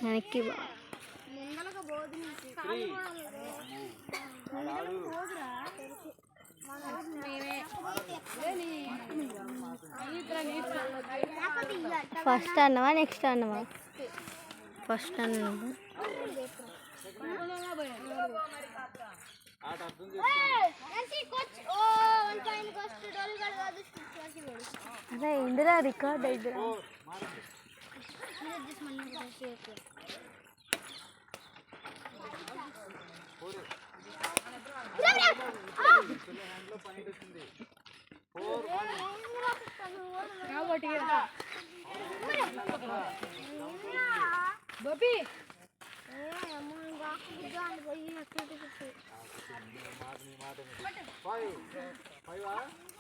వెనక్కి first అన్నవా next అన్నవా? First అన్నవా? అదే ఇందులో రికార్డ్ అయితే Five.